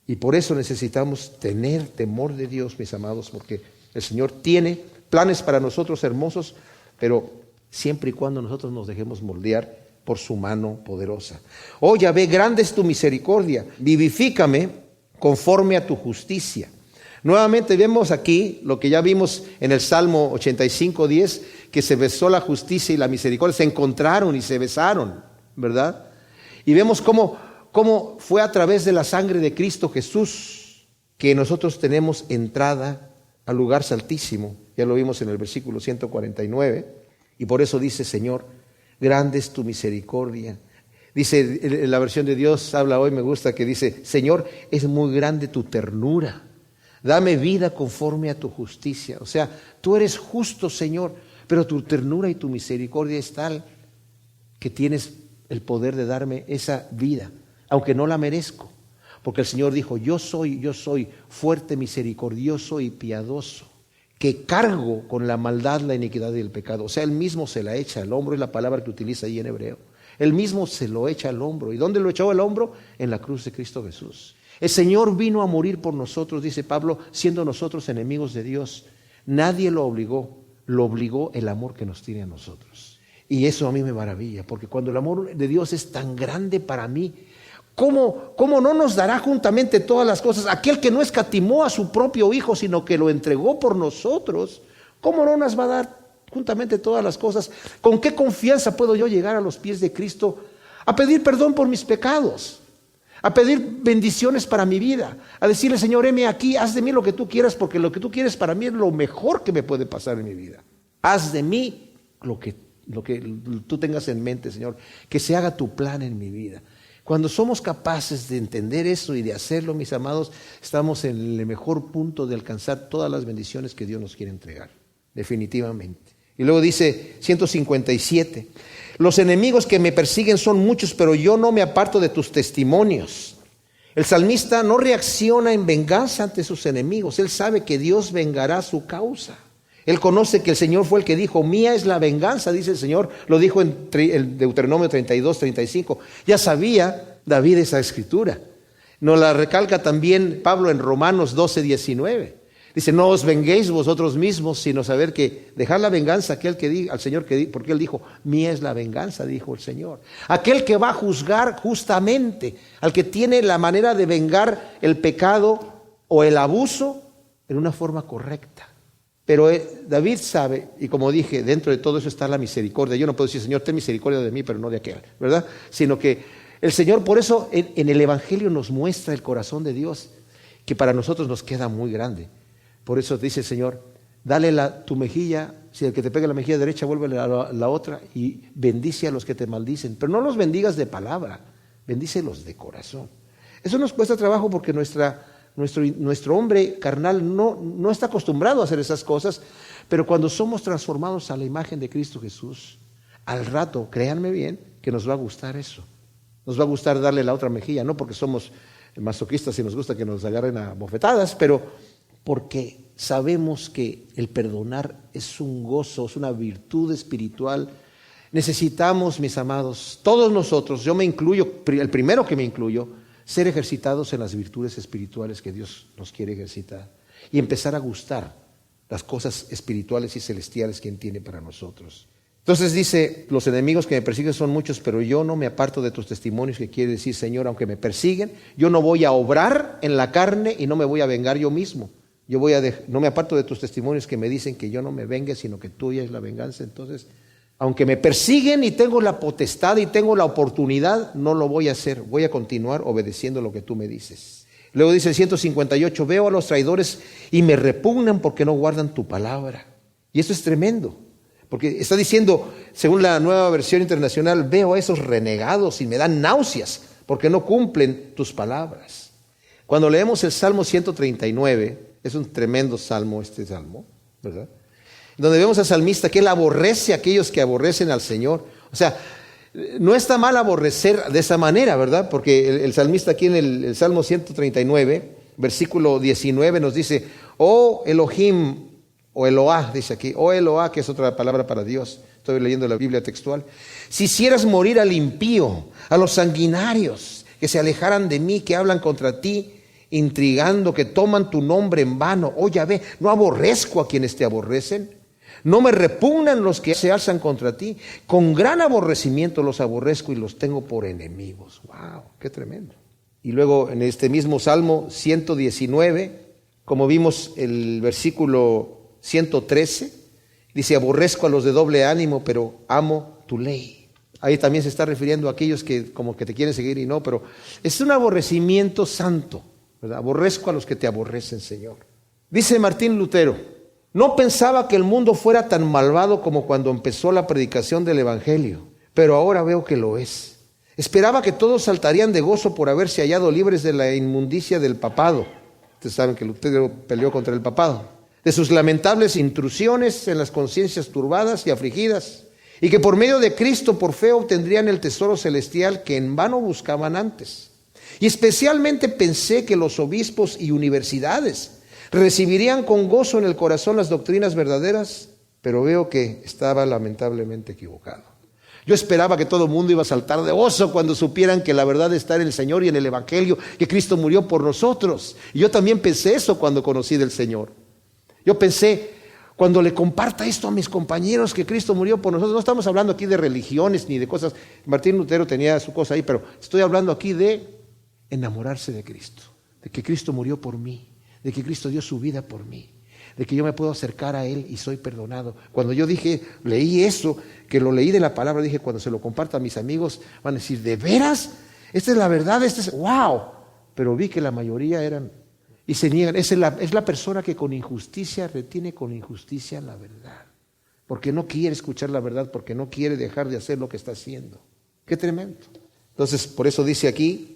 Y por eso necesitamos tener temor de Dios, mis amados, porque el Señor tiene planes para nosotros hermosos, pero siempre y cuando nosotros nos dejemos moldear por su mano poderosa. Oh Yahvé, grande es tu misericordia, vivifícame conforme a tu justicia. Nuevamente vemos aquí lo que ya vimos en el Salmo 85:10, que se besó la justicia y la misericordia, se encontraron y se besaron, ¿verdad? Y vemos cómo fue a través de la sangre de Cristo Jesús que nosotros tenemos entrada al lugar santísimo. Ya lo vimos en el versículo 149, y por eso dice, Señor, grande es tu misericordia. Dice, en la versión de Dios habla hoy, me gusta, que dice, Señor, es muy grande tu ternura. Dame vida conforme a tu justicia. O sea, tú eres justo, Señor, pero tu ternura y tu misericordia es tal que tienes el poder de darme esa vida, aunque no la merezco. Porque el Señor dijo, yo soy fuerte, misericordioso y piadoso, que cargo con la maldad, la iniquidad y el pecado. O sea, Él mismo se la echa al hombro, es la palabra que utiliza ahí en hebreo. Él mismo se lo echa al hombro. ¿Y dónde lo echó al hombro? En la cruz de Cristo Jesús. El Señor vino a morir por nosotros, dice Pablo, siendo nosotros enemigos de Dios. Nadie lo obligó el amor que nos tiene a nosotros. Y eso a mí me maravilla, porque cuando el amor de Dios es tan grande para mí, ¿cómo no nos dará juntamente todas las cosas? Aquel que no escatimó a su propio Hijo, sino que lo entregó por nosotros, ¿cómo no nos va a dar juntamente todas las cosas? ¿Con qué confianza puedo yo llegar a los pies de Cristo a pedir perdón por mis pecados, a pedir bendiciones para mi vida, a decirle, Señor, heme aquí, haz de mí lo que tú quieras, porque lo que tú quieres para mí es lo mejor que me puede pasar en mi vida? Haz de mí lo que tú tengas en mente, Señor, que se haga tu plan en mi vida. Cuando somos capaces de entender eso y de hacerlo, mis amados, estamos en el mejor punto de alcanzar todas las bendiciones que Dios nos quiere entregar, definitivamente. Y luego dice 157, los enemigos que me persiguen son muchos, pero yo no me aparto de tus testimonios. El salmista no reacciona en venganza ante sus enemigos. Él sabe que Dios vengará su causa. Él conoce que el Señor fue el que dijo, mía es la venganza, dice el Señor. Lo dijo en el Deuteronomio 32, 35. Ya sabía David esa escritura. Nos la recalca también Pablo en Romanos 12, 19. Dice, no os venguéis vosotros mismos, sino saber que dejar la venganza a aquel que diga, al Señor, porque Él dijo, mía es la venganza, dijo el Señor. Aquel que va a juzgar justamente, al que tiene la manera de vengar el pecado o el abuso en una forma correcta. Pero David sabe, y como dije, dentro de todo eso está la misericordia. Yo no puedo decir, Señor, ten misericordia de mí, pero no de aquel, ¿verdad? Sino que el Señor, por eso en el Evangelio nos muestra el corazón de Dios, que para nosotros nos queda muy grande. Por eso dice el Señor, dale tu mejilla, si el que te pega la mejilla derecha, vuélvele a la otra y bendice a los que te maldicen. Pero no los bendigas de palabra, bendícelos de corazón. Eso nos cuesta trabajo porque nuestro hombre carnal no está acostumbrado a hacer esas cosas, pero cuando somos transformados a la imagen de Cristo Jesús, al rato, créanme bien, que nos va a gustar eso. Nos va a gustar darle la otra mejilla, no porque somos masoquistas y nos gusta que nos agarren a bofetadas, pero porque sabemos que el perdonar es un gozo, es una virtud espiritual. Necesitamos, mis amados, todos nosotros, yo me incluyo, el primero que me incluyo, ser ejercitados en las virtudes espirituales que Dios nos quiere ejercitar y empezar a gustar las cosas espirituales y celestiales que Él tiene para nosotros. Entonces dice, los enemigos que me persiguen son muchos, pero yo no me aparto de tus testimonios, que quiere decir, Señor, aunque me persiguen, yo no voy a obrar en la carne y no me voy a vengar yo mismo. No me aparto de tus testimonios que me dicen que yo no me vengue, sino que tuya es la venganza. Entonces, aunque me persiguen y tengo la potestad y tengo la oportunidad, no lo voy a hacer. Voy a continuar obedeciendo lo que tú me dices. Luego dice el 158, veo a los traidores y me repugnan porque no guardan tu palabra. Y eso es tremendo, porque está diciendo, según la Nueva Versión Internacional, veo a esos renegados y me dan náuseas porque no cumplen tus palabras. Cuando leemos el Salmo 139, es un tremendo salmo este salmo, ¿verdad? Donde vemos al salmista que él aborrece a aquellos que aborrecen al Señor. O sea, no está mal aborrecer de esa manera, ¿verdad? Porque el salmista aquí en el Salmo 139, versículo 19 nos dice, oh Elohim, o Eloá, dice aquí, oh Eloá, que es otra palabra para Dios. Estoy leyendo la Biblia textual. Si hicieras morir al impío, a los sanguinarios, que se alejaran de mí, que hablan contra ti, intrigando, que toman tu nombre en vano. Oh Yahvé, no aborrezco a quienes te aborrecen. No me repugnan los que se alzan contra ti. Con gran aborrecimiento los aborrezco y los tengo por enemigos. ¡Wow! ¡Qué tremendo! Y luego en este mismo Salmo 119, como vimos el versículo 113, dice, aborrezco a los de doble ánimo, pero amo tu ley. Ahí también se está refiriendo a aquellos que como que te quieren seguir y no, pero es un aborrecimiento santo, ¿verdad? Aborrezco a los que te aborrecen, Señor. Dice Martín Lutero, no pensaba que el mundo fuera tan malvado como cuando empezó la predicación del Evangelio, pero ahora veo que lo es. Esperaba que todos saltarían de gozo por haberse hallado libres de la inmundicia del papado. Ustedes saben que Lutero peleó contra el papado. De sus lamentables intrusiones en las conciencias turbadas y afligidas, y que por medio de Cristo por fe obtendrían el tesoro celestial que en vano buscaban antes. Y especialmente pensé que los obispos y universidades recibirían con gozo en el corazón las doctrinas verdaderas, pero veo que estaba lamentablemente equivocado. Yo esperaba que todo el mundo iba a saltar de gozo cuando supieran que la verdad está en el Señor y en el Evangelio, que Cristo murió por nosotros. Y yo también pensé eso cuando conocí del Señor. Yo pensé, cuando le comparta esto a mis compañeros, que Cristo murió por nosotros, no estamos hablando aquí de religiones ni de cosas. Martín Lutero tenía su cosa ahí, pero estoy hablando aquí de enamorarse de Cristo, de que Cristo murió por mí, de que Cristo dio su vida por mí, de que yo me puedo acercar a Él y soy perdonado. Cuando yo leí eso, que lo leí de la palabra, dije, cuando se lo comparta a mis amigos, van a decir, ¿de veras? Esta es la verdad, ¡wow! Pero vi que la mayoría eran, y se niegan. Es la persona que con injusticia retiene con injusticia la verdad, porque no quiere escuchar la verdad, porque no quiere dejar de hacer lo que está haciendo. ¡Qué tremendo! Entonces, por eso dice aquí,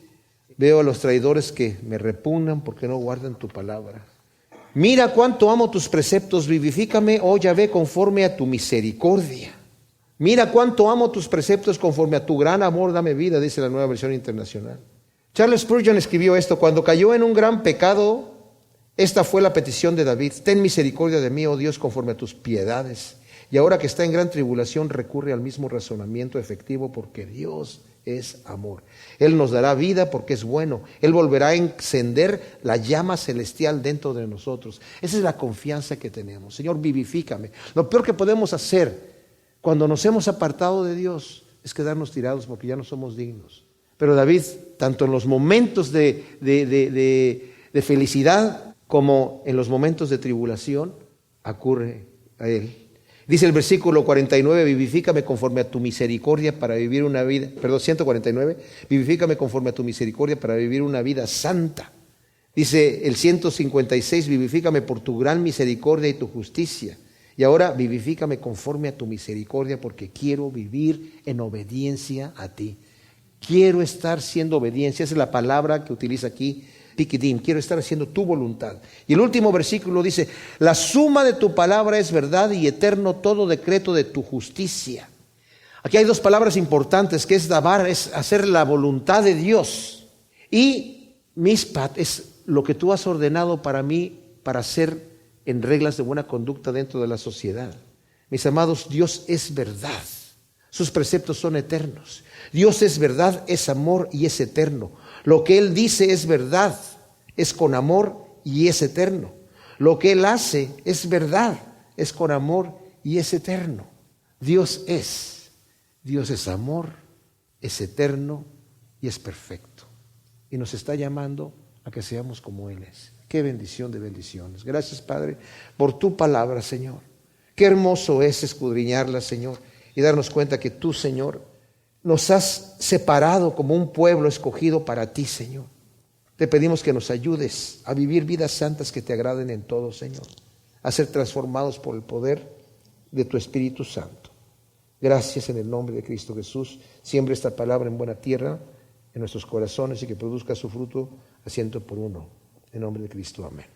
veo a los traidores que me repugnan porque no guardan tu palabra. Mira cuánto amo tus preceptos, vivifícame, oh Yahvé, conforme a tu misericordia. Mira cuánto amo tus preceptos, conforme a tu gran amor, dame vida, dice la Nueva Versión Internacional. Charles Spurgeon escribió esto: cuando cayó en un gran pecado, esta fue la petición de David: ten misericordia de mí, oh Dios, conforme a tus piedades. Y ahora que está en gran tribulación, recurre al mismo razonamiento efectivo, porque Dios es amor. Él nos dará vida porque es bueno. Él volverá a encender la llama celestial dentro de nosotros. Esa es la confianza que tenemos. Señor, vivifícame. Lo peor que podemos hacer cuando nos hemos apartado de Dios es quedarnos tirados porque ya no somos dignos. Pero David, tanto en los momentos de felicidad como en los momentos de tribulación, acurre a Él. Dice el versículo 49, vivifícame conforme a tu misericordia para vivir una vida, 149, vivifícame conforme a tu misericordia para vivir una vida santa. Dice el 156, vivifícame por tu gran misericordia y tu justicia. Y ahora vivifícame conforme a tu misericordia porque quiero vivir en obediencia a ti. Quiero estar siendo obediencia, esa es la palabra que utiliza aquí Piquidim, quiero estar haciendo tu voluntad. Y el último versículo dice, la suma de tu palabra es verdad y eterno todo decreto de tu justicia. Aquí hay dos palabras importantes, que es dabar, es hacer la voluntad de Dios. Y mispat es lo que tú has ordenado para mí, para hacer en reglas de buena conducta dentro de la sociedad. Mis amados, Dios es verdad. Sus preceptos son eternos. Dios es verdad, es amor y es eterno. Lo que Él dice es verdad, es con amor y es eterno. Lo que Él hace es verdad, es con amor y es eterno. Dios es amor, es eterno y es perfecto. Y nos está llamando a que seamos como Él es. Qué bendición de bendiciones. Gracias, Padre, por tu palabra, Señor. Qué hermoso es escudriñarla, Señor, y darnos cuenta que tú, Señor, nos has separado como un pueblo escogido para ti, Señor. Te pedimos que nos ayudes a vivir vidas santas que te agraden en todo, Señor, a ser transformados por el poder de tu Espíritu Santo. Gracias en el nombre de Cristo Jesús. Siembra esta palabra en buena tierra, en nuestros corazones, y que produzca su fruto a 100 por 1. En nombre de Cristo, amén.